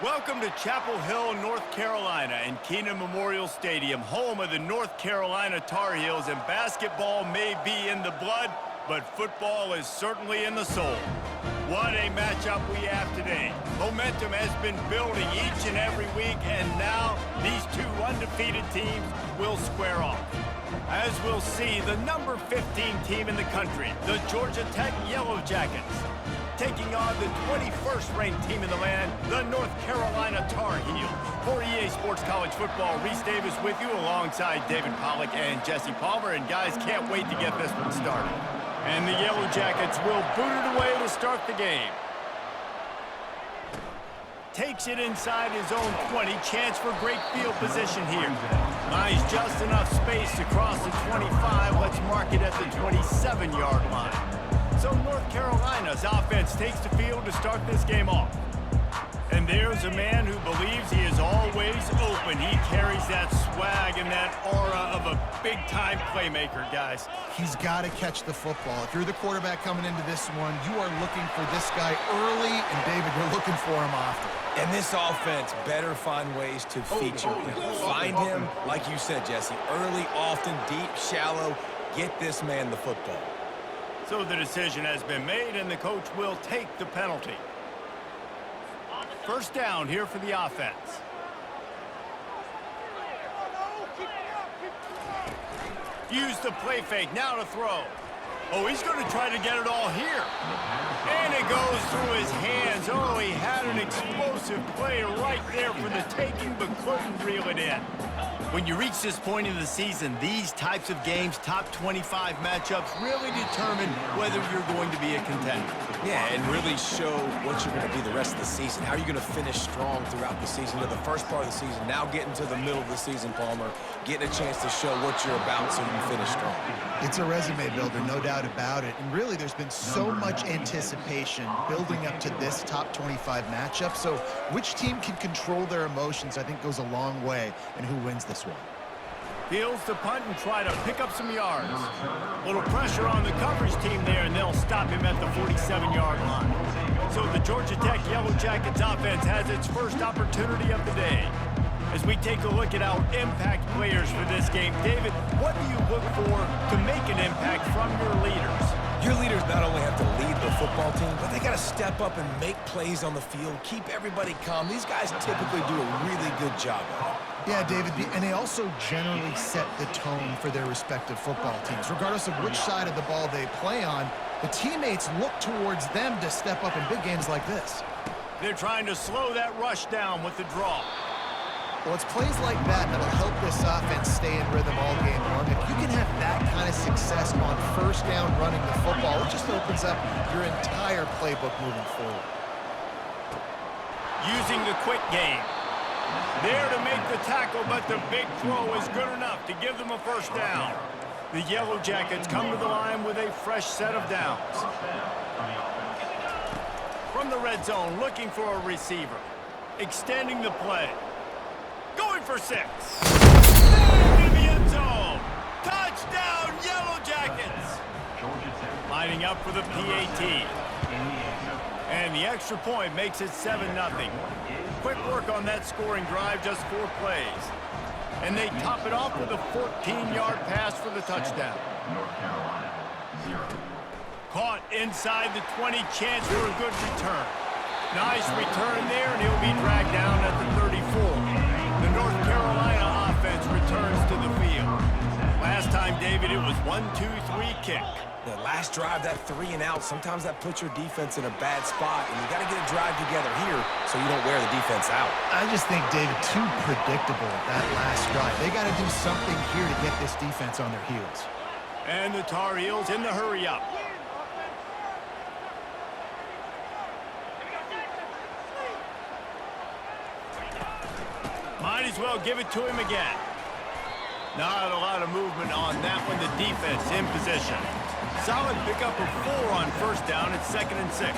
Welcome to Chapel Hill, North Carolina, and Kenan Memorial Stadium, home of the North Carolina Tar Heels, and basketball may be in the blood, but football is certainly in the soul. What a matchup we have today. Momentum has been building each and every week, and now these two undefeated teams will square off. As we'll see, the number 15 team in the country, the Georgia Tech Yellow Jackets, taking on the 21st ranked team in the land, the North Carolina Tar Heels. For EA Sports College Football, Reese Davis with you alongside David Pollack and Jesse Palmer. And guys, can't wait to get this one started. And the Yellow Jackets will boot it away to start the game. Takes it inside his own 20. Chance for great field position here. Nice, just enough space to cross the 25. Let's mark it at the 27-yard line. So North Carolina's offense takes the field to start this game off. And there's a man who believes he is always open. He carries that swag and that aura of a big-time playmaker, guys. He's got to catch the football. If you're the quarterback coming into this one, you are looking for this guy early, and David, you're looking for him often. And this offense better find ways to feature him. Find him, like you said, Jesse, early, often, deep, shallow. Get this man the football. So the decision has been made, and the coach will take the penalty. First down here for the offense. Use the play fake, now to throw. Oh, he's going to try to get it all here. And it goes through his hands. Oh, he had an explosive play right there for the taking, but couldn't reel it in. When you reach this point in the season, these types of games, top 25 matchups, really determine whether you're going to be a contender. Yeah, and really show what you're going to be the rest of the season. How are you going to finish strong throughout the season, to the first part of the season, now getting to the middle of the season, Palmer, getting a chance to show what you're about so you can finish strong. It's a resume builder, no doubt about it. And really, there's been so much anticipation building up to this top 25 matchup. So which team can control their emotions, I think, goes a long way in who wins this one. Fields the punt and try to pick up some yards. A little pressure on the coverage team there, and they'll stop him at the 47-yard line. So the Georgia Tech Yellow Jackets offense has its first opportunity of the day. As we take a look at our impact players for this game, David, what do you look for to make an impact from your leaders? Your leaders not only have to lead the football team, but they got to step up and make plays on the field, keep everybody calm. These guys typically do a really good job of it. Yeah, David, and they also generally set the tone for their respective football teams. Regardless of which side of the ball they play on, the teammates look towards them to step up in big games like this. They're trying to slow that rush down with the draw. Well, it's plays like that that'll help this offense stay in rhythm all game long. If you can have that kind of success on first down running the football, it just opens up your entire playbook moving forward. Using the quick game. There to make the tackle, but the big throw is good enough to give them a first down. The Yellow Jackets come to the line with a fresh set of downs. From the red zone, looking for a receiver. Extending the play. Going for 6. In the end zone. Touchdown, Yellow Jackets. Lining up for the PAT. And the extra point makes it 7-0. Quick work on that scoring drive, just 4 plays. And they top it off with a 14-yard pass for the touchdown. Caught inside the 20, chance for a good return. Nice return there, and he'll be dragged down at the 34. The North Carolina offense returns to the field. Last time, David, it was 1-2-3 kick. The last drive, that 3 and out, sometimes that puts your defense in a bad spot, and you got to get a drive together here so you don't wear the defense out. I just think, David, too predictable that last drive. They got to do something here to get this defense on their heels. And the Tar Heels in the hurry-up. Might as well give it to him again. Not a lot of movement on that one. The defense in position. Solid pickup of 4 on first down. It's 2nd and 6.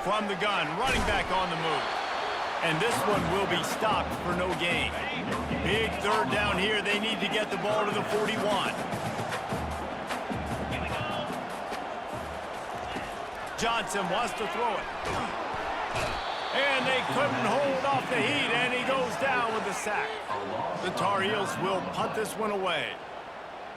From the gun, running back on the move. And this one will be stopped for no gain. Big third down here. They need to get the ball to the 41. Johnson wants to throw it. And they couldn't hold off the heat, and he goes down with the sack. The Tar Heels will punt this one away.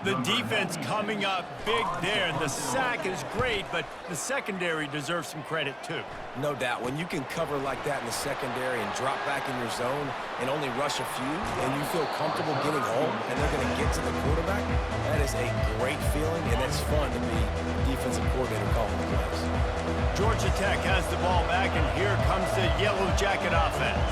The defense coming up big there. The sack is great, but the secondary deserves some credit too. No doubt. When you can cover like that in the secondary and drop back in your zone and only rush a few, and you feel comfortable getting home and they're going to get to the quarterback, that is a great feeling, and it's fun to be defensive coordinator calling the plays. Georgia Tech has the ball back, and here comes the Yellow Jacket offense.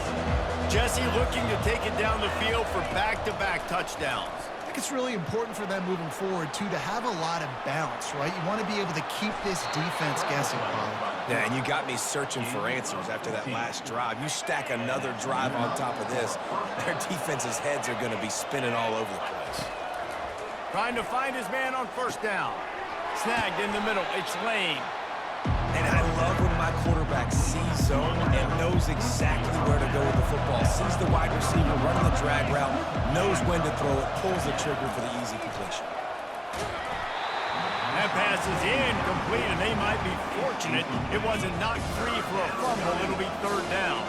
Jesse looking to take it down the field for back-to-back touchdowns. I think it's really important for them moving forward, too, to have a lot of balance, right? You want to be able to keep this defense guessing, Paul. Yeah, and you got me searching for answers after that last drive. You stack another drive on top of this, their defense's heads are going to be spinning all over the place. Trying to find his man on first down. Snagged in the middle. It's Lane. And I love when my quarterback sees zone and knows exactly where to go with the football. Sees the wide receiver running the drag route, knows when to throw it, pulls the trigger for the easy completion. That pass is incomplete, and they might be fortunate it wasn't knocked free for a fumble. It'll be third down.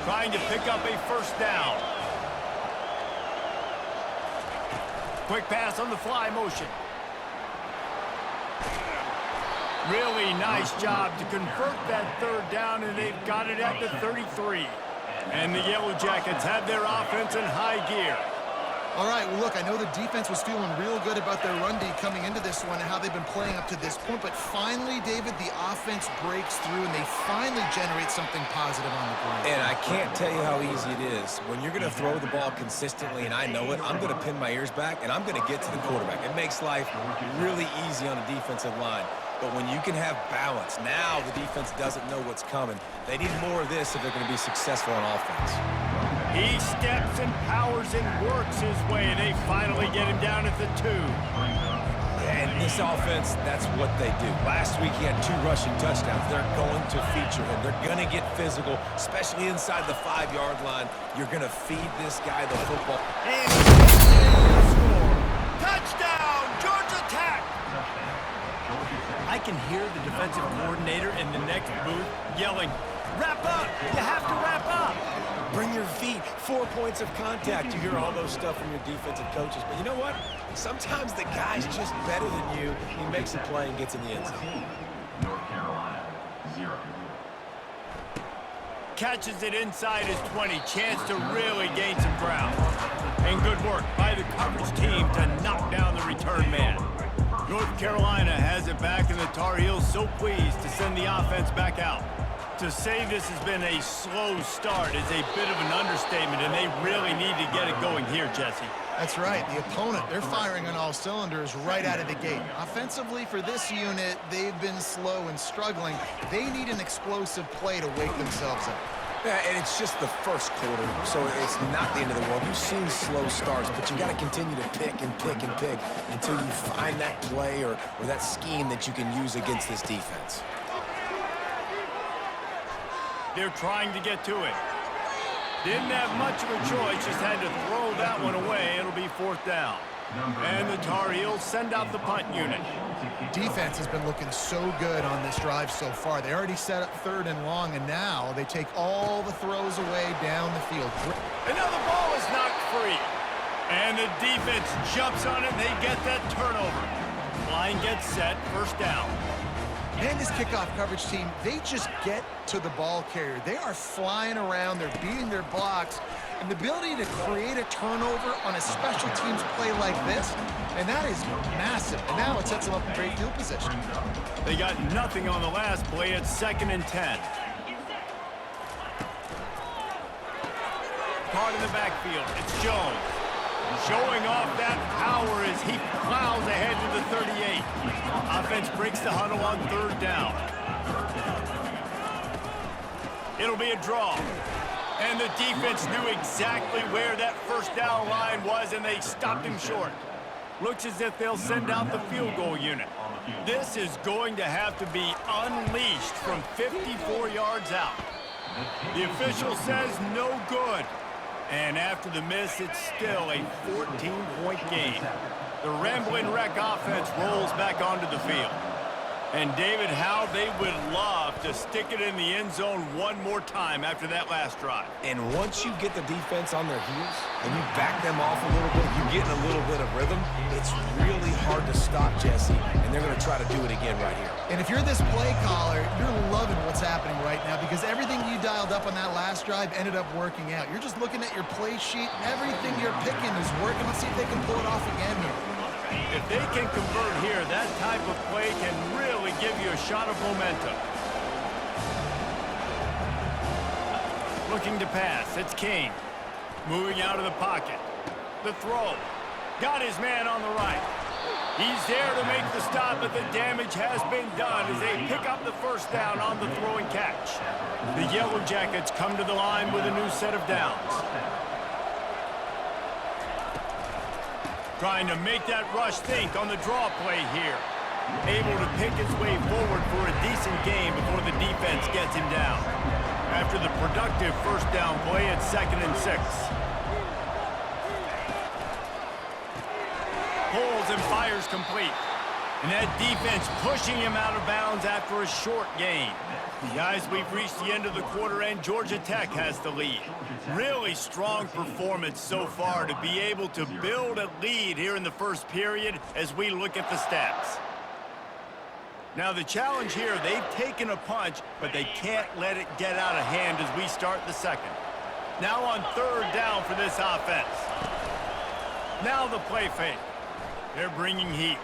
Trying to pick up a first down. Quick pass on the fly motion. Really nice job to convert that third down, and they've got it at the 33. And the Yellow Jackets have their offense in high gear. All right, well, look, I know the defense was feeling real good about their run D coming into this one and how they've been playing up to this point, but finally, David, the offense breaks through, and they finally generate something positive on the ground. And I can't tell you how easy it is. When you're going to throw the ball consistently, and I know it, I'm going to pin my ears back, and I'm going to get to the quarterback. It makes life really easy on a defensive line. But when you can have balance, now the defense doesn't know what's coming. They need more of this if they're going to be successful on offense. He steps and powers and works his way. They finally get him down at the 2. And this offense, that's what they do. Last week he had 2 rushing touchdowns. They're going to feature him. They're going to get physical, especially inside the 5-yard line. You're going to feed this guy the football. And score. Touchdown, Georgia Tech! I can hear the defensive coordinator in the next booth yelling, "Wrap up! You have to wrap up!" Bring your feet, 4 points of contact. You hear all those stuff from your defensive coaches. But you know what? Sometimes the guy's just better than you. He makes a play and gets in the end zone. North Carolina, 0. Catches it inside his 20. Chance to really gain some ground. And good work by the coverage team to knock down the return man. North Carolina has it back, and the Tar Heels so pleased to send the offense back out. To say this has been a slow start is a bit of an understatement, and they really need to get it going here, Jesse. That's right. The opponent, they're firing on all cylinders right out of the gate. Offensively, for this unit, they've been slow and struggling. They need an explosive play to wake themselves up. Yeah, and it's just the first quarter, so it's not the end of the world. You've seen slow starts, but you got to continue to pick and pick and pick until you find that play or that scheme that you can use against this defense. They're trying to get to it. Didn't have much of a choice, just had to throw that one away. It'll be fourth down. And the Tar Heels send out the punt unit. Defense has been looking so good on this drive so far. They already set up 3rd and long, and now they take all the throws away down the field. And now the ball is knocked free. And the defense jumps on it, and they get that turnover. Line gets set, first down. Man, this kickoff coverage team, they just get to the ball carrier. They are flying around, they're beating their blocks, and the ability to create a turnover on a special teams play like this, and that is massive. And now it sets them up in great field position. They got nothing on the last play. It's 2nd and 10. Caught in the backfield. It's Jones. Showing off that power as he plows ahead to the 38. Offense breaks the huddle on 3rd down. It'll be a draw. And the defense knew exactly where that first down line was, and they stopped him short. Looks as if they'll send out the field goal unit. This is going to have to be unleashed from 54 yards out. The official says no good. And after the miss, it's still a 14-point game. The Rambling Wreck offense rolls back onto the field. And David, how they would love to stick it in the end zone one more time after that last drive. And once you get the defense on their heels and you back them off a little bit, you get in a little bit of rhythm, it's really hard to stop Jesse, and they're going to try to do it again right here. And if you're this play caller, you're loving what's happening right now because everything you dialed up on that last drive ended up working out. You're just looking at your play sheet. Everything you're picking is working. Let's see if they can pull it off again here. If they can convert here, that type of play can really give you a shot of momentum. Looking to pass, it's King. Moving out of the pocket. The throw. Got his man on the right. He's there to make the stop, but the damage has been done as they pick up the first down on the throw and catch. The Yellow Jackets come to the line with a new set of downs. Trying to make that rush think on the draw play here. Able to pick his way forward for a decent game before the defense gets him down. After the productive first down play, it's 2nd and 6. Pulls and fires complete. And that defense pushing him out of bounds after a short gain. Guys, we've reached the end of the quarter and Georgia Tech has the lead. Really strong performance so far to be able to build a lead here in the first period as we look at the stats. Now the challenge here, they've taken a punch, but they can't let it get out of hand as we start the second. Now on 3rd down for this offense. Now the play fake. They're bringing heat.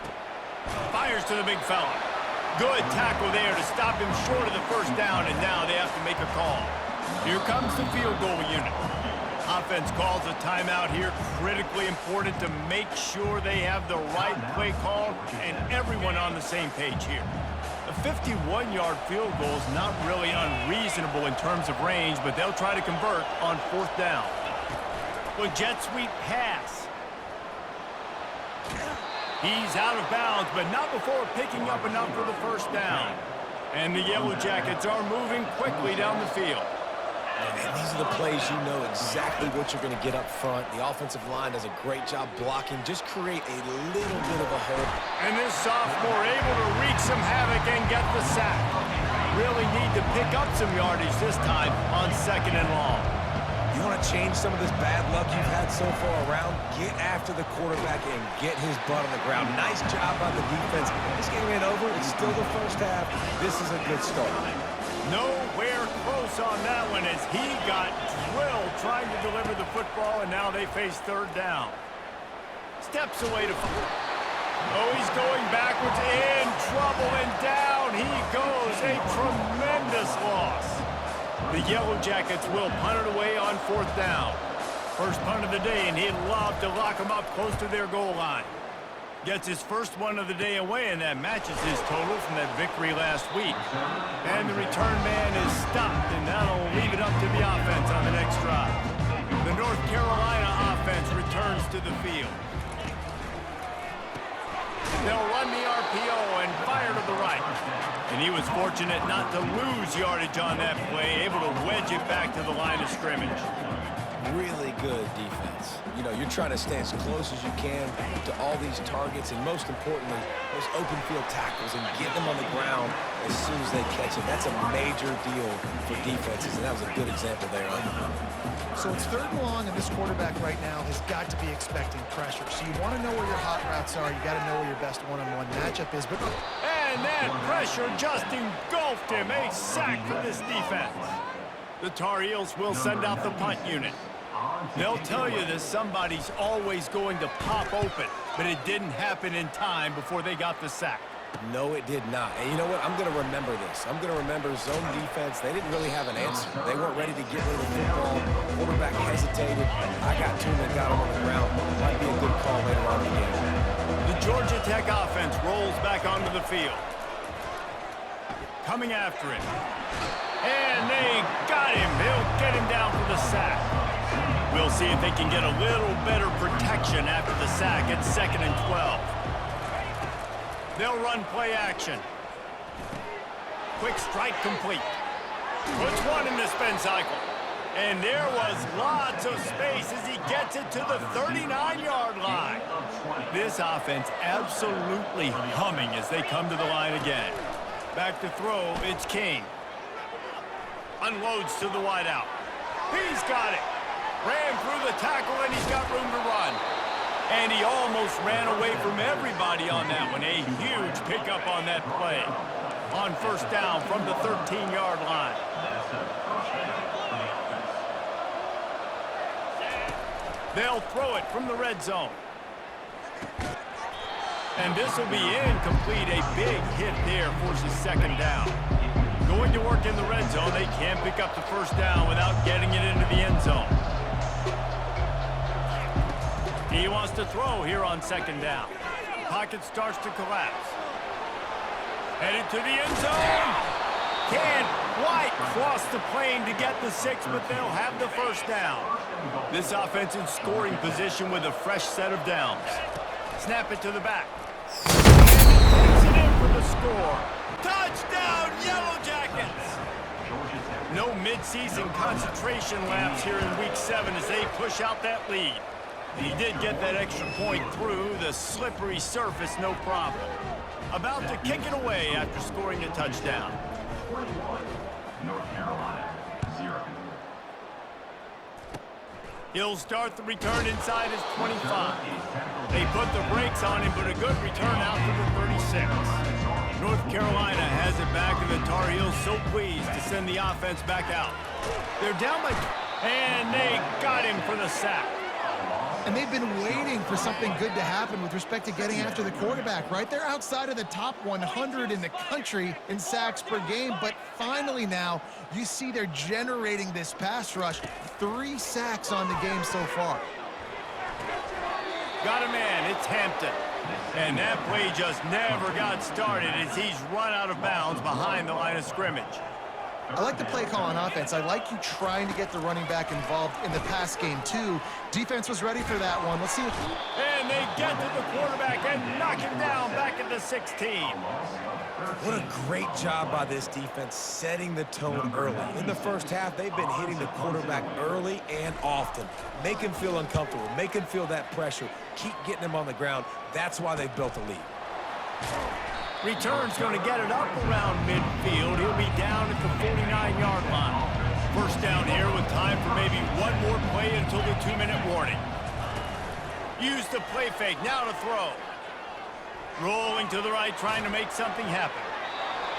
Fires to the big fella. Good tackle there to stop him short of the first down, and now they have to make a call. Here comes the field goal unit. Offense calls a timeout here. Critically important to make sure they have the right play call and everyone on the same page here. A 51-yard field goal is not really unreasonable in terms of range, but they'll try to convert on 4th down. Well, jet sweep pass. He's out of bounds, but not before picking up enough for the first down. And the Yellow Jackets are moving quickly down the field. And these are the plays you know exactly what you're going to get up front. The offensive line does a great job blocking. Just create a little bit of a hole. And this sophomore able to wreak some havoc and get the sack. Really need to pick up some yardage this time on 2nd and long. You want to change some of this bad luck you've had so far around? Get after the quarterback and get his butt on the ground. Nice job by the defense. This game ain't over. It's still the first half. This is a good start. Nowhere close on that one as he got drilled trying to deliver the football, and now they face 3rd down. Steps away to... Oh, he's going backwards, in trouble, and down he goes. A tremendous loss. The Yellow Jackets will punt it away on 4th down. First punt of the day, and he'd love to lock them up close to their goal line. Gets his first one of the day away, and that matches his total from that victory last week. And the return man is stopped, and that'll leave it up to the offense on the next drive. The North Carolina offense returns to the field. They'll run the RPO and fire to the right. And he was fortunate not to lose yardage on that play, able to wedge it back to the line of scrimmage. Really good defense. You know, you're trying to stay as close as you can to all these targets, and most importantly, those open field tackles, and get them on the ground as soon as they catch it. That's a major deal for defenses, and that was a good example there. So it's 3rd and long, and this quarterback right now has got to be expecting pressure. So you want to know where your hot routes are. You got to know where your best one-on-one matchup is. But and that pressure just engulfed him. A sack for this defense. The Tar Heels will send out the punt unit. They'll tell you that somebody's always going to pop open, but it didn't happen in time before they got the sack. No, it did not. And you know what? I'm going to remember this. I'm going to remember zone defense. They didn't really have an answer. They weren't ready to get rid of the football. Quarterback hesitated. I got to him and got him on the ground. Might be a good call later on in the game. The Georgia Tech offense rolls back onto the field. Coming after him. And they got him. They'll get him down for the sack. We'll see if they can get a little better protection after the sack at 2nd and 12. They'll run play action. Quick strike complete. Puts one in the spin cycle. And there was lots of space as he gets it to the 39-yard line. This offense absolutely humming as they come to the line again. Back to throw, it's King. Unloads to the wideout. He's got it. Ran through the tackle, and he's got room to run. And he almost ran away from everybody on that one. A huge pickup on that play. On first down from the 13-yard line. They'll throw it from the red zone. And this will be incomplete. A big hit there forces second down. Going to work in the red zone. They can't pick up the first down without getting it into the end zone. He wants to throw here on second down. Pocket starts to collapse. Headed to the end zone. Can't quite cross the plane to get the 6, but they'll have the first down. This offense in scoring position with a fresh set of downs. Snap it to the back. And puts it in for the score. Touchdown, Yellow Jackets! No midseason concentration laps here in Week 7 as they push out that lead. He did get that extra point through the slippery surface, no problem. About to kick it away after scoring a touchdown. 41, North Carolina, 0. He'll start the return inside his 25. They put the brakes on him, but a good return out to the 36. North Carolina has it back, and the Tar Heels so pleased to send the offense back out. They're down by... and they got him for the sack. And they've been waiting for something good to happen with respect to getting after the quarterback, right? They're outside of the top 100 in the country in sacks per game, but finally now you see they're generating this pass rush. 3 sacks on the game so far. Got a man, it's Hampton. And that play just never got started as he's run out of bounds behind the line of scrimmage. I like the play call on offense. I like you trying to get the running back involved in the pass game, too. Defense was ready for that one. Let's see what... And they get to the quarterback and knock him down back at the 16. What a great job by this defense setting the tone early. In the first half, they've been hitting the quarterback early and often. Make him feel uncomfortable. Make him feel that pressure. Keep getting him on the ground. That's why they've built a lead. Return's going to get it up around midfield. He'll be down at the 49-yard line. First down here with time for maybe one more play until the 2-minute warning. Use the play fake. Now to throw. Rolling to the right, trying to make something happen.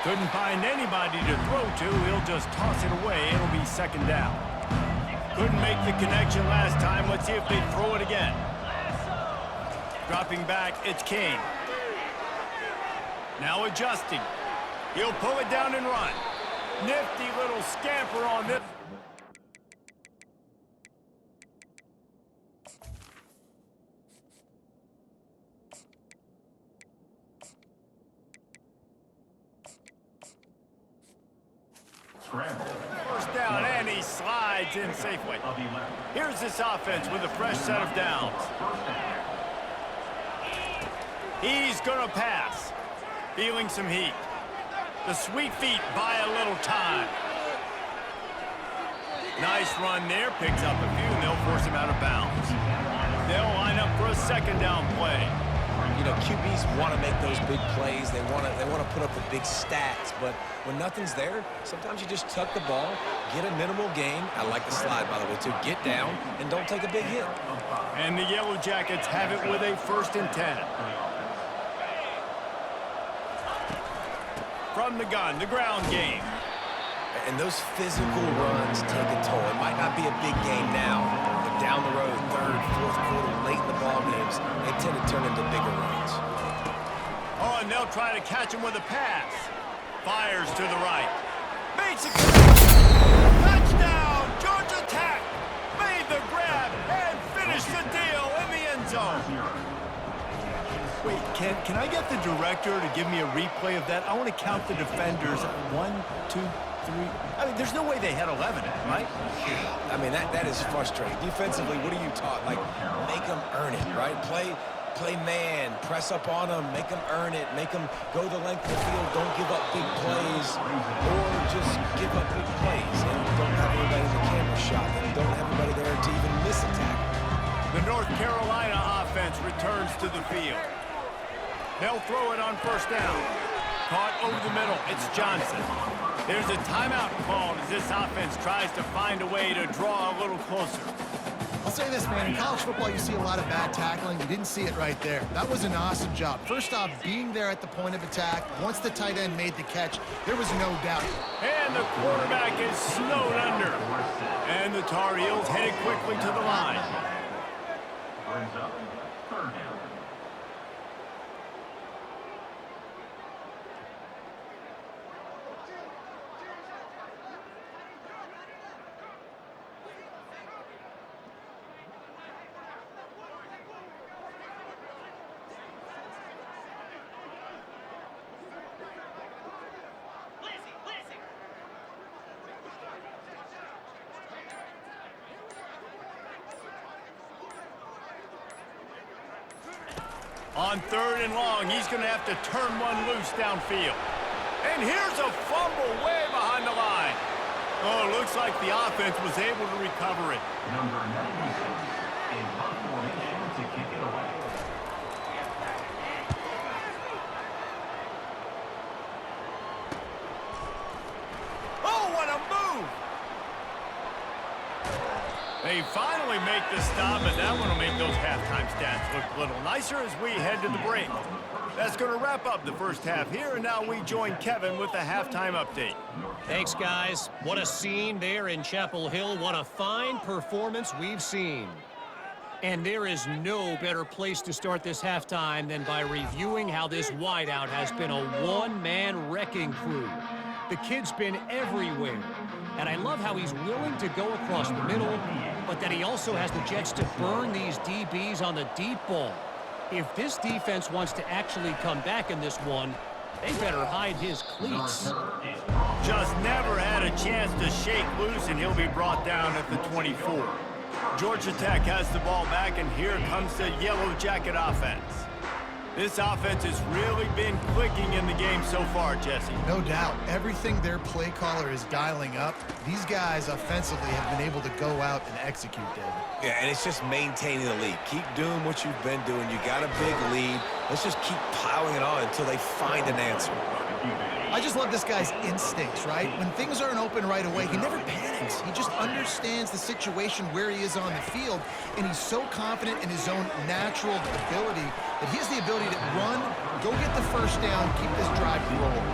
Couldn't find anybody to throw to. He'll just toss it away. It'll be second down. Couldn't make the connection last time. Let's see if they throw it again. Dropping back, it's King. Now adjusting. He'll pull it down and run. Nifty little scamper on this. Scramble. First down, and he slides in safely. Here's this offense with a fresh set of downs. He's going to pass. Feeling some heat. The sweet feet buy a little time. Nice run there. Picks up a few, and they'll force him out of bounds. They'll line up for a second down play. You know, QBs want to make those big plays. They want to put up the big stats. But when nothing's there, sometimes you just tuck the ball, get a minimal gain. I like the slide, by the way, too. Get down and don't take a big hit. And the Yellow Jackets have it with a 1st and 10. From the gun, the ground game. And those physical runs take a toll. It might not be a big game now, but down the road, 3rd, 4th quarter, late in the ball games, they tend to turn into bigger runs. Oh, and they'll try to catch him with a pass. Fires to the right. Makes a touchdown! Georgia Tech made the grab and finished the deal in the end zone. Wait, can I get the director to give me a replay of that? I want to count the defenders. 1, 2, 3. I mean, there's no way they had 11, right? I mean, that is frustrating. Defensively, what are you taught? Like, make them earn it, right? Play man, press up on them, make them earn it, make them go the length of the field, don't give up big plays, or just give up big plays and don't have anybody in the camera shot and don't have anybody there to even miss a tackle. The North Carolina offense returns to the field. They'll throw it on first down. Caught over the middle. It's Johnson. There's a timeout called as this offense tries to find a way to draw a little closer. I'll say this, man. In college football, you see a lot of bad tackling. You didn't see it right there. That was an awesome job. First off, being there at the point of attack. Once the tight end made the catch, there was no doubt. And the quarterback is snowed under. And the Tar Heels headed quickly to the line. Brings up third down. On third and long, he's going to have to turn one loose downfield. And here's a fumble way behind the line. Oh, looks like the offense was able to recover it. Number 96, in punt formation to kick it away. Oh, what a move! They finally make the stop, and that one will make those halftime stats look a little nicer as we head to the break. That's going to wrap up the first half here, and now we join Kevin with the halftime update. Thanks, guys. What a scene there in Chapel Hill. What a fine performance we've seen. And there is no better place to start this halftime than by reviewing how this wideout has been a one-man wrecking crew. The kid's been everywhere. And I love how he's willing to go across the middle, but that he also has the jets to burn these DBs on the deep ball. If this defense wants to actually come back in this one, they better hide his cleats. Just never had a chance to shake loose, and he'll be brought down at the 24. Georgia Tech has the ball back, and here comes the Yellow Jacket offense. This offense has really been clicking in the game so far, Jesse. No doubt. Everything their play caller is dialing up, these guys offensively have been able to go out and execute, David. Yeah, and it's just maintaining the lead. Keep doing what you've been doing. You got a big lead. Let's just keep piling it on until they find an answer. I just love this guy's instincts, right? When things aren't open right away, he never panics. He just understands the situation where he is on the field, and he's so confident in his own natural ability that he has the ability to run, go get the first down, keep this drive rolling.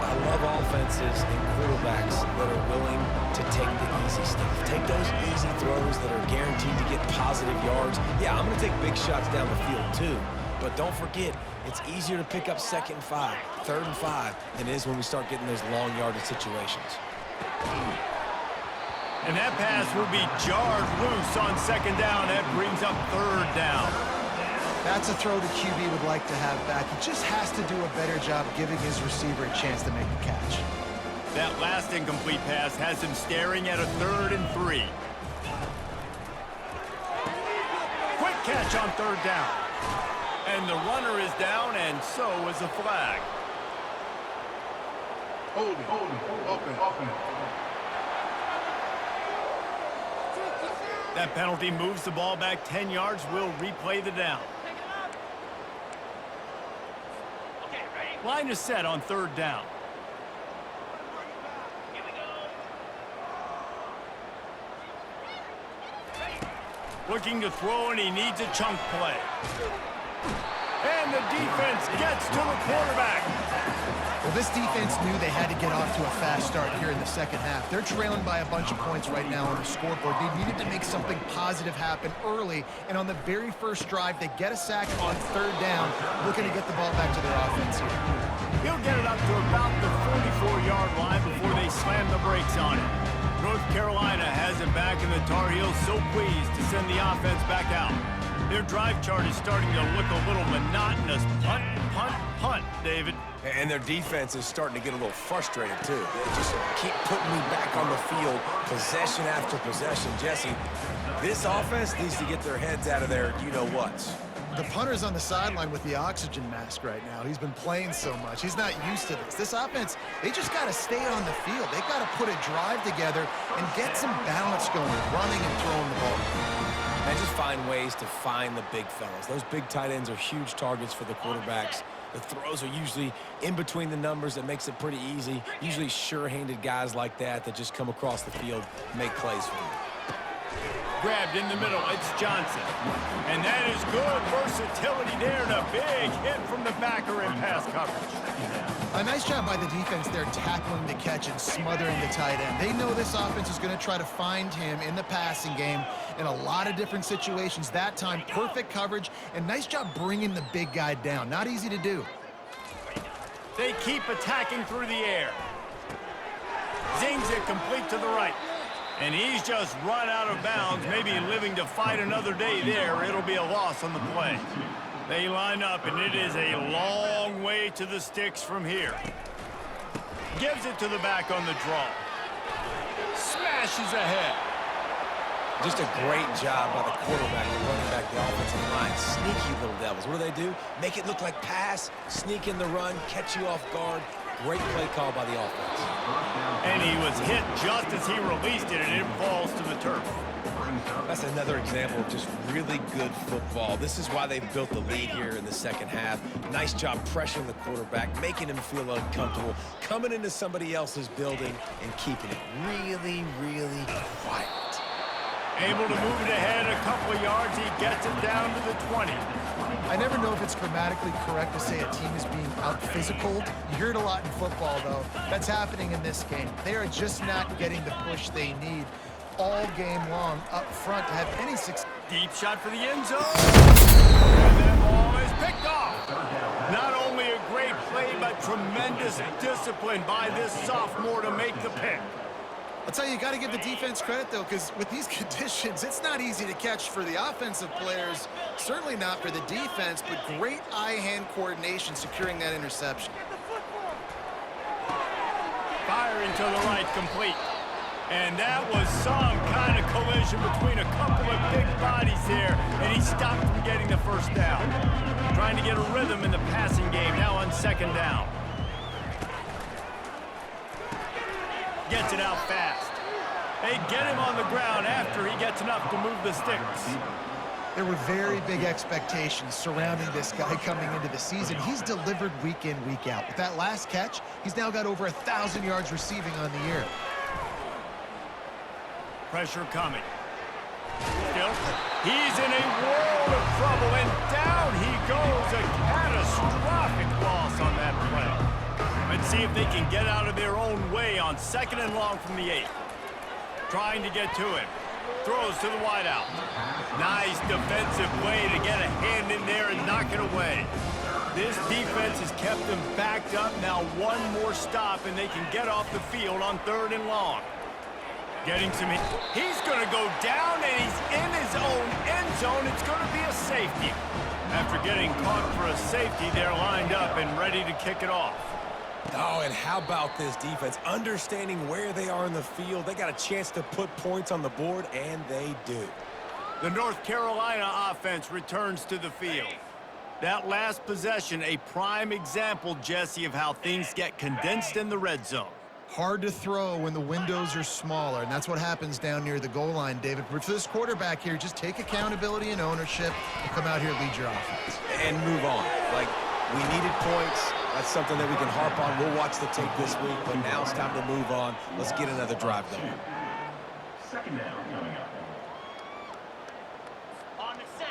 I love offenses and quarterbacks that are willing to take the easy stuff. Take those easy throws that are guaranteed to get positive yards. Yeah, I'm going to take big shots down the field too. But don't forget, it's easier to pick up 2nd and 5, 3rd and 5 than it is when we start getting those long yardage situations. And that pass will be jarred loose on 2nd down. That brings up 3rd down. That's a throw the QB would like to have back. He just has to do a better job giving his receiver a chance to make the catch. That last incomplete pass has him staring at a 3rd and 3. Quick catch on 3rd down. And the runner is down, and so is the flag. Open. That penalty moves the ball back 10 yards. We'll replay the down. Line is set on 3rd down. Looking to throw, and he needs a chunk play. And the defense gets to the quarterback. Well, this defense knew they had to get off to a fast start here in the second half. They're trailing by a bunch of points right now on the scoreboard. They needed to make something positive happen early, and on the very first drive, they get a sack on 3rd down, looking to get the ball back to their offense here. He'll get it up to about the 44-yard line before they slam the brakes on it. North Carolina has it back, and the Tar Heels so pleased to send the offense back out. Their drive chart is starting to look a little monotonous. Punt, punt, punt, David. And their defense is starting to get a little frustrated, too. They just keep putting me back on the field, possession after possession. Jesse, this offense needs to get their heads out of their you-know-whats. The punter's on the sideline with the oxygen mask right now. He's been playing so much. He's not used to this. This offense, they just got to stay on the field. They've got to put a drive together and get some balance going, running and throwing the ball. And just find ways to find the big fellas. Those big tight ends are huge targets for the quarterbacks. The throws are usually in between the numbers. That makes it pretty easy. Usually sure-handed guys like that just come across the field, make plays for you. Grabbed in the middle, it's Johnson. And that is good versatility there, and a big hit from the backer in pass coverage. A nice job by the defense there tackling the catch and smothering the tight end. They know this offense is going to try to find him in the passing game in a lot of different situations. That time, perfect coverage, and nice job bringing the big guy down. Not easy to do. They keep attacking through the air. Zings it complete to the right. And he's just run out of bounds, maybe living to fight another day there. It'll be a loss on the play. They line up, and it is a long way to the sticks from here. Gives it to the back on the draw. Smashes ahead. Just a great job by the quarterback, the running back, the offensive line. Sneaky little devils. What do? Make it look like pass, sneak in the run, catch you off guard. Great play call by the offense. And he was hit just as he released it, and it falls to the turf. That's another example of just really good football. This is why they've built the lead here in the second half. Nice job pressuring the quarterback, making him feel uncomfortable, coming into somebody else's building and keeping it really, really quiet. Able to move it ahead a couple of yards. He gets it down to the 20. I never know if it's grammatically correct to say a team is being out-physicaled. You hear it a lot in football, though. That's happening in this game. They are just not getting the push they need all game long up front to have any success. Deep shot for the end zone. And that ball is picked off. Not only a great play, but tremendous discipline by this sophomore to make the pick. I'll tell you, you got to give the defense credit, though, because with these conditions, it's not easy to catch for the offensive players, certainly not for the defense, but great eye-hand coordination securing that interception. Firing to the right, complete. And that was some kind of collision between a couple of big bodies there, and he stopped from getting the first down. Trying to get a rhythm in the passing game, now on second down. Gets it out fast. They get him on the ground after he gets enough to move the sticks. There were very big expectations surrounding this guy coming into the season. He's delivered week in, week out. With that last catch, he's now got over 1,000 yards receiving on the year. Pressure coming. Still, he's in a world of trouble, and down he goes. A catastrophic loss on that play. Let's see if they can get out of their own way on second and long from the 8. Trying to get to him. Throws to the wideout. Nice defensive play to get a hand in there and knock it away. This defense has kept them backed up. Now one more stop, and they can get off the field on third and long. Getting some hit. He's going to go down, and he's in his own end zone. It's going to be a safety. After getting caught for a safety, they're lined up and ready to kick it off. Oh, and how about this defense? Understanding where they are in the field. They got a chance to put points on the board, and they do. The North Carolina offense returns to the field. That last possession, a prime example, Jesse, of how things get condensed in the red zone. Hard to throw when the windows are smaller, and that's what happens down near the goal line, David. But for this quarterback here, just take accountability and ownership and come out here and lead your offense. And move on. Like, we needed points. That's something that we can harp on. We'll watch the tape this week, but now it's time to move on. Let's get another drive going. Second down coming up.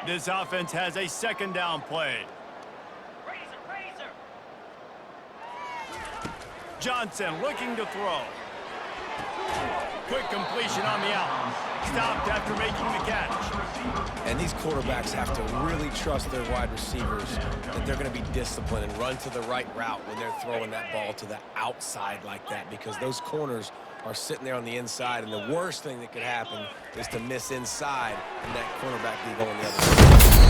This offense has a second down play. Johnson looking to throw. Quick completion on the out. Stopped after making the catch. And these quarterbacks have to really trust their wide receivers that they're going to be disciplined and run to the right route when they're throwing that ball to the outside like that, because those corners are sitting there on the inside, and the worst thing that could happen is to miss inside and that cornerback be going the other way.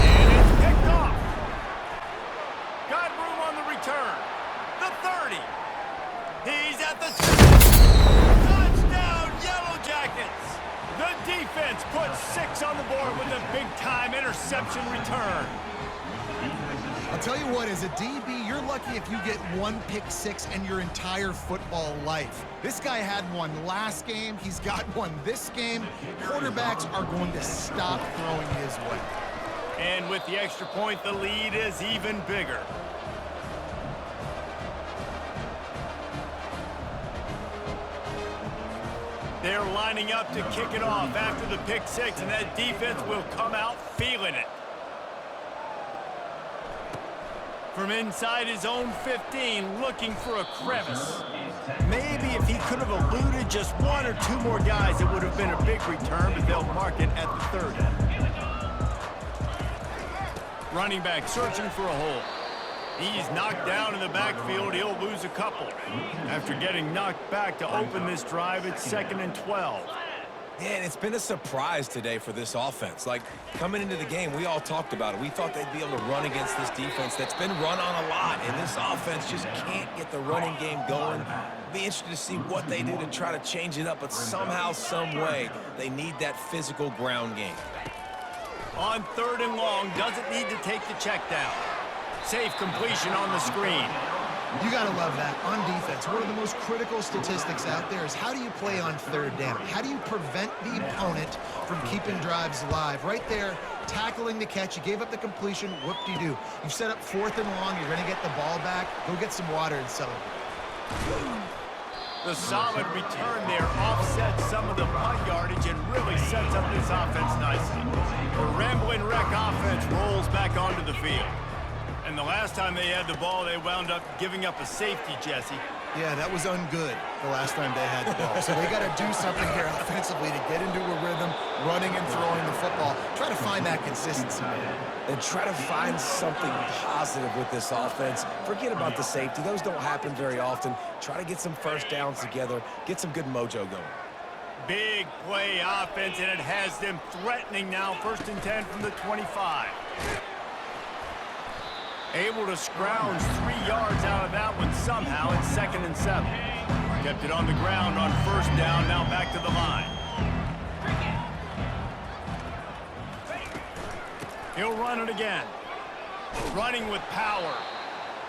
And it's picked off. Got room on the return. The 30. He's at the touchdown, Yellow Jackets. The defense puts 6 on the board with a big-time interception return. I'll tell you what, as a DB, you're lucky if you get one pick six in your entire football life. This guy had one last game. He's got one this game. Quarterbacks are going to stop throwing his way. And with the extra point, the lead is even bigger. They're lining up to kick it off after the pick six, and that defense will come out feeling it. From inside his own 15, looking for a crevice. Maybe if he could have eluded just one or two more guys, it would have been a big return, but they'll mark it at the 30. Running back searching for a hole. He's knocked down in the backfield. He'll lose a couple. After getting knocked back to open this drive, it's 2nd and 12. Yeah, and it's been a surprise today for this offense. Like, coming into the game, we all talked about it. We thought they'd be able to run against this defense that's been run on a lot, and this offense just can't get the running game going. Be interested to see what they do to try to change it up, but somehow, some way, they need that physical ground game. On 3rd and long, doesn't need to take the check down. Safe completion on the screen. You got to love that. On defense, one of the most critical statistics out there is how do you play on 3rd down? How do you prevent the opponent from keeping drives alive? Right there, tackling the catch. You gave up the completion. Whoop-de-doo. You've set up 4th and long. You're going to get the ball back. Go get some water and celebrate. The solid return there offsets some of the punt yardage and really sets up this offense nicely. The Rambling Wreck offense rolls back onto the field. And the last time they had the ball, they wound up giving up a safety, Jesse. Yeah, that was ungood the last time they had the ball. So they got to do something here offensively to get into a rhythm, running and throwing the football. Try to find that consistency, man. And try to find something positive with this offense. Forget about the safety. Those don't happen very often. Try to get some first downs together, get some good mojo going. Big play offense, and it has them threatening now. 1st and 10 from the 25. Able to scrounge 3 yards out of that one somehow. It's 2nd and 7. Kept it on the ground on 1st down, now back to the line. He'll run it again. Running with power.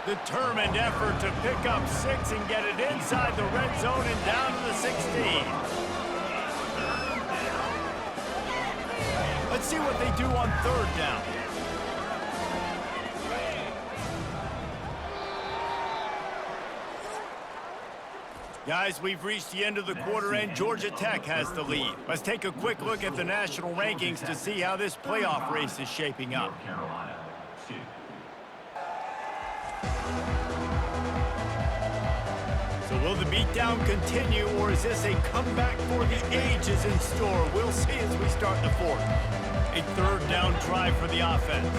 Determined effort to pick up 6 and get it inside the red zone and down to the 16. Let's see what they do on 3rd down. Guys, we've reached the end of the quarter, and Georgia Tech has the lead. Let's take a quick look at the national rankings to see how this playoff race is shaping up. Carolina, 2. So will the beatdown continue, or is this a comeback for the ages in store? We'll see as we start the 4th. A 3rd down try for the offense.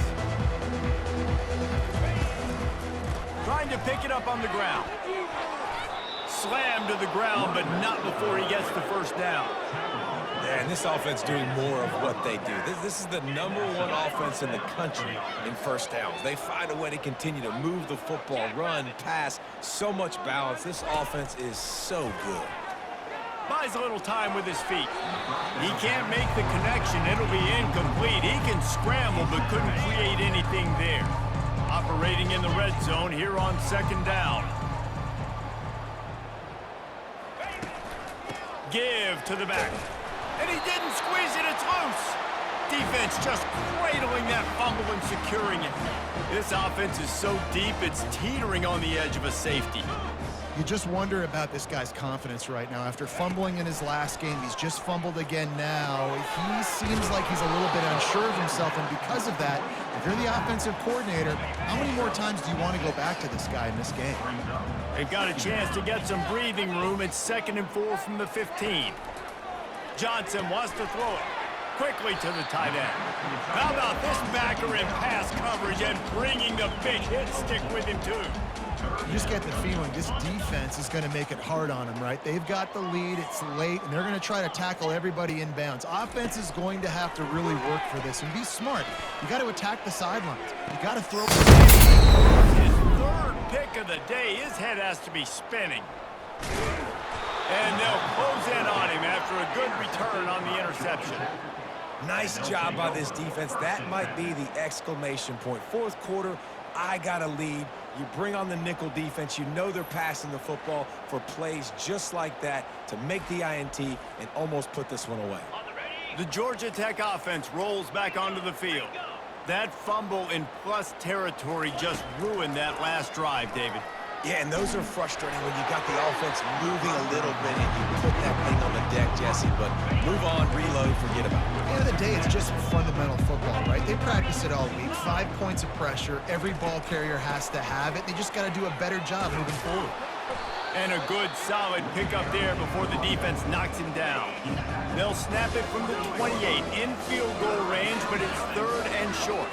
Trying to pick it up on the ground. Slammed to the ground, but not before he gets the 1st down. Yeah, and this offense doing more of what they do. This is the #1 offense in the country in 1st downs. They find a way to continue to move the football, run, pass, so much balance. This offense is so good. Buys a little time with his feet. He can't make the connection. It'll be incomplete. He can scramble, but couldn't create anything there. Operating in the red zone here on 2nd down. Give to the back. And he didn't squeeze it. It's loose. Defense just cradling that fumble and securing it. This offense is so deep, it's teetering on the edge of a safety. You just wonder about this guy's confidence right now. After fumbling in his last game, he's just fumbled again now. He seems like he's a little bit unsure of himself, and because of that, if you're the offensive coordinator, how many more times do you want to go back to this guy in this game? They've got a chance to get some breathing room. It's 2nd and 4 from the 15. Johnson wants to throw it quickly to the tight end. How about this backer in pass coverage and bringing the big hit stick with him, too? You just get the feeling this defense is going to make it hard on them, right? They've got the lead, it's late, and they're going to try to tackle everybody inbounds. Offense is going to have to really work for this and be smart. You got to attack the sidelines. You got to throw. His 3rd pick of the day. His head has to be spinning. And they'll close in on him after a good return on the interception. Nice job by this defense. That might be the exclamation point. 4th quarter, I got a lead. You bring on the nickel defense. You know they're passing the football for plays just like that to make the INT and almost put this one away. The Georgia Tech offense rolls back onto the field. That fumble in plus territory just ruined that last drive, David. Yeah, and those are frustrating when you got the offense moving a little bit and you put that thing on the deck Jesse, but move on, reload, forget about it. At the end of the day, it's just fundamental football, right? They practice it all week. 5 points of pressure. Every ball carrier has to have it. They just got to do a better job moving forward. And a good, solid pickup there before the defense knocks him down. They'll snap it from the 28 in field goal range, but it's 3rd and short.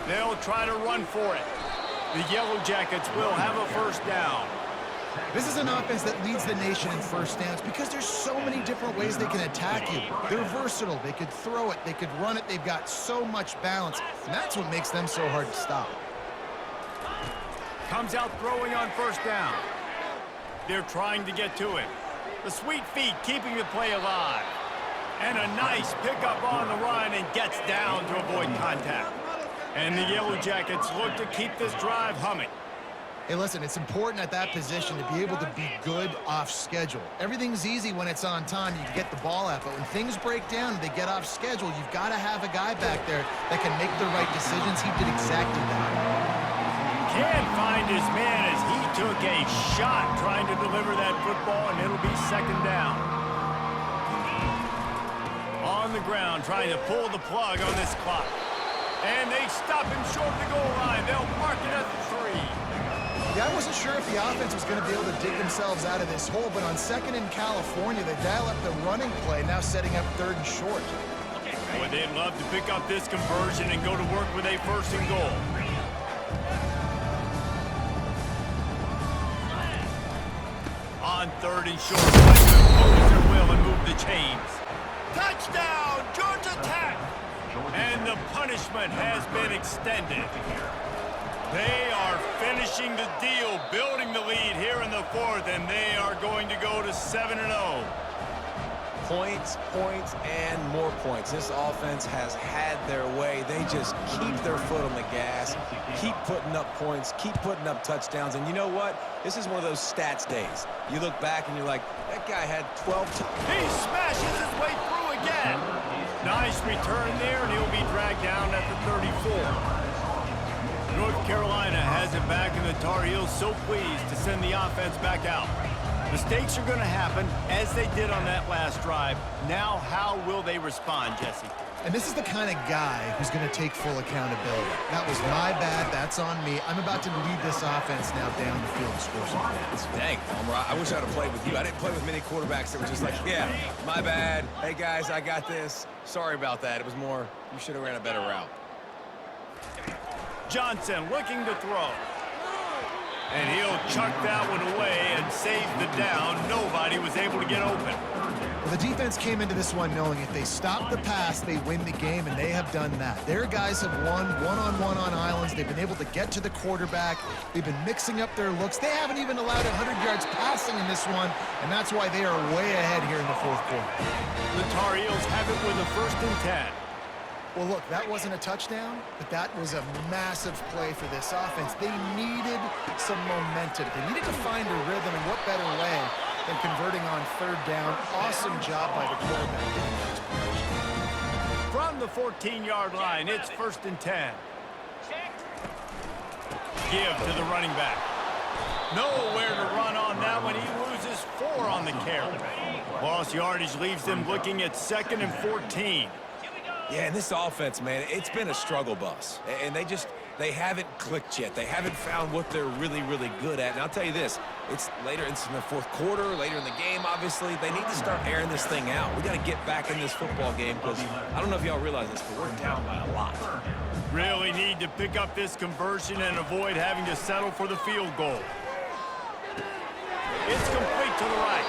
They'll try to run for it. The Yellow Jackets will have a first down. This is an offense that leads the nation in first downs because there's so many different ways they can attack you. They're versatile. They could throw it. They could run it. They've got so much balance, and that's what makes them so hard to stop. Comes out throwing on first down. They're trying to get to him. The sweet feet keeping the play alive. And a nice pickup on the run and gets down to avoid contact. And the Yellow Jackets look to keep this drive humming. Hey, listen, it's important at that position to be able to be good off schedule. Everything's easy when it's on time. You can get the ball out, but when things break down and they get off schedule, you've got to have a guy back there that can make the right decisions. He did exactly that. Can't find his man as he took a shot trying to deliver that football, and it'll be 2nd down. On the ground, trying to pull the plug on this clock. And they stop him short of the goal line. They'll mark it at the 3. Yeah, I wasn't sure if the offense was going to be able to dig themselves out of this hole, but on 2nd in California, they dial up the running play, now setting up 3rd and short. Boy, they'd love to pick up this conversion and go to work with a 1st and goal. On 3rd and short, trying to impose their will and move the chains. Touchdown, Georgia Tech! And the punishment has been extended. They are finishing the deal, building the lead here in the 4th, and they are going to go to 7-0. Points, points, and more points. This offense has had their way. They just keep their foot on the gas, keep putting up points, keep putting up touchdowns. And you know what? This is one of those stats days. You look back and you're like, that guy had 12 He smashes his way through again. Nice return there, and he'll be dragged down at the 34. North Carolina has it back, and the Tar Heels so pleased to send the offense back out. Mistakes are going to happen, as they did on that last drive. Now, how will they respond, Jesse? And this is the kind of guy who's going to take full accountability. That was my bad. That's on me. I'm about to lead this offense now down the field to score some points. Dang, Homer, I wish I'd have played with you. I didn't play with many quarterbacks that were just like, yeah, my bad. Hey, guys, I got this. Sorry about that. It was more, you should have ran a better route. Johnson looking to throw. And he'll chuck that one away and save the down. Nobody was able to get open. Well, the defense came into this one knowing if they stop the pass, they win the game, and they have done that. Their guys have won one-on-one on islands. They've been able to get to the quarterback. They've been mixing up their looks. They haven't even allowed 100 yards passing in this one, and that's why they are way ahead here in the 4th quarter. The Tar Heels have it with a 1st and 10. Well, look, that wasn't a touchdown, but that was a massive play for this offense. They needed some momentum. They needed to find a rhythm, and what better way than converting on 3rd down. Awesome job by the quarterback getting those positions. From the 14-yard line, it's 1st and 10. Give to the running back. Nowhere to run on that one. He loses 4 on the carry. Lost yardage leaves them looking at 2nd and 14. Yeah, and this offense, man, it's been a struggle bus. And they haven't clicked yet. They haven't found what they're really, really good at. And I'll tell you this, it's later in the 4th quarter, later in the game, obviously. They need to start airing this thing out. We got to get back in this football game because I don't know if y'all realize this, but we're down by a lot. Really need to pick up this conversion and avoid having to settle for the field goal. It's complete to the right.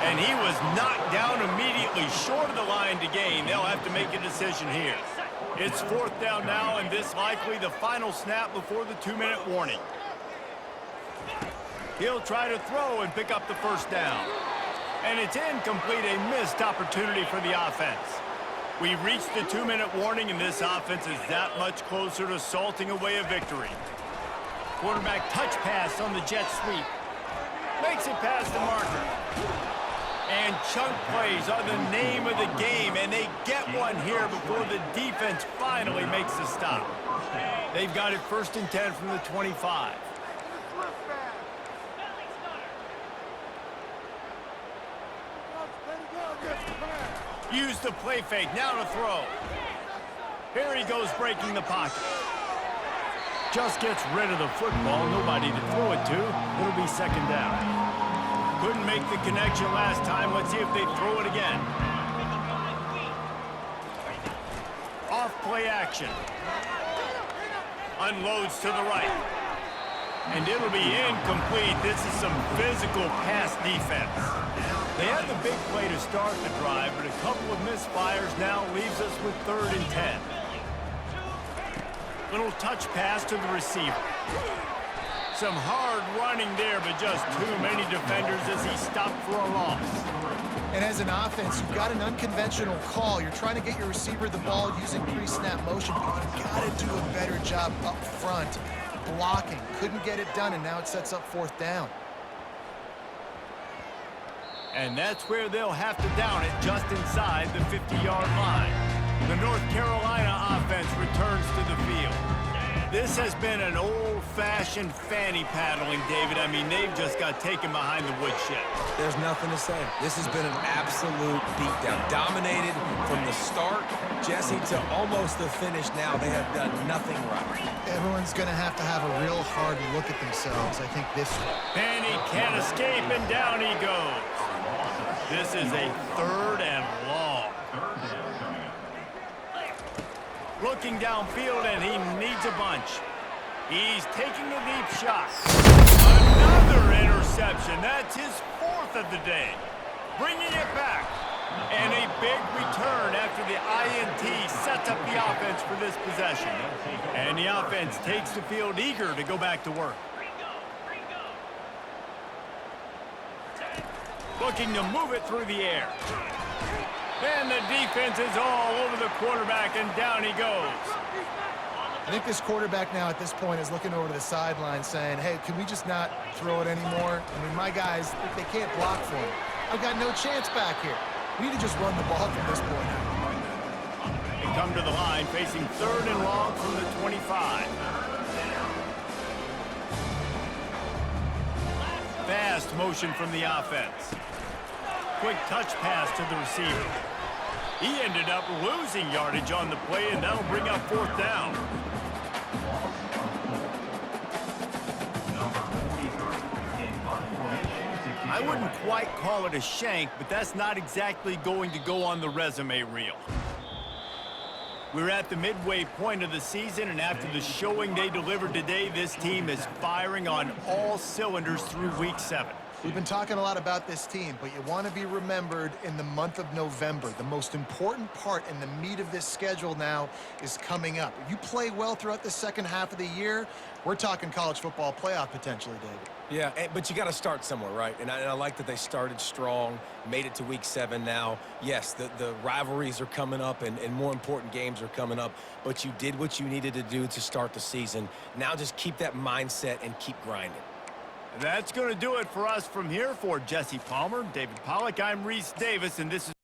And he was knocked down immediately short of the line to gain. They'll have to make a decision here. It's 4th down now, and this likely the final snap before the 2-minute warning. He'll try to throw and pick up the 1st down. And it's incomplete, a missed opportunity for the offense. We reached the 2-minute warning, and this offense is that much closer to salting away a victory. Quarterback touch pass on the jet sweep. Makes it past the marker. And chunk plays are the name of the game, and they get one here before the defense finally makes the stop. They've got it 1st and 10 from the 25. Use the play fake. Now to throw. Here he goes breaking the pocket. Just gets rid of the football. Nobody to throw it to. It'll be second down. Couldn't make the connection last time. Let's see if they throw it again. Off play action. Unloads to the right. And it'll be incomplete. This is some physical pass defense. They had the big play to start the drive, but a couple of misfires now leaves us with 3rd and 10. Little touch pass to the receiver. Some hard running there, but just too many defenders as he stopped for a loss. And as an offense, you've got an unconventional call. You're trying to get your receiver the ball using pre-snap motion, but you've got to do a better job up front blocking. Couldn't get it done, and now it sets up 4th down. And that's where they'll have to down it, just inside the 50-yard line. The North Carolina offense returns to the field. This has been an old-fashioned fanny paddling, David. I mean, they've just got taken behind the woodshed. There's nothing to say. This has been an absolute beatdown. Dominated from the start, Jesse, to almost the finish now. They have done nothing right. Everyone's going to have a real hard look at themselves, I think, this week. And he can't escape, and down he goes. This is a 3rd and long. Looking downfield, and he needs a bunch. He's taking a deep shot. Another interception. That's his 4th of the day. Bringing it back. And a big return after the INT sets up the offense for this possession. And the offense takes the field eager to go back to work. Looking to move it through the air. And the defense is all over the quarterback, and down he goes. I think this quarterback now at this point is looking over to the sideline saying, hey, can we just not throw it anymore? I mean, my guys, they can't block for me. I've got no chance back here. We need to just run the ball from this point out. They come to the line facing 3rd and long from the 25. Fast motion from the offense. Quick touch pass to the receiver. He ended up losing yardage on the play, and that'll bring up 4th down. I wouldn't quite call it a shank, but that's not exactly going to go on the resume reel. We're at the midway point of the season, and after the showing they delivered today, this team is firing on all cylinders through Week 7. We've been talking a lot about this team, but you want to be remembered in the month of November. The most important part and the meat of this schedule now is coming up. If you play well throughout the second half of the year, we're talking college football playoff potentially, David. Yeah, but you got to start somewhere, right? And I like that they started strong, made it to Week 7 now. Yes, the rivalries are coming up, and more important games are coming up, but you did what you needed to do to start the season. Now just keep that mindset and keep grinding. That's going to do it for us from here. For Jesse Palmer, David Pollack, I'm Reese Davis, and this is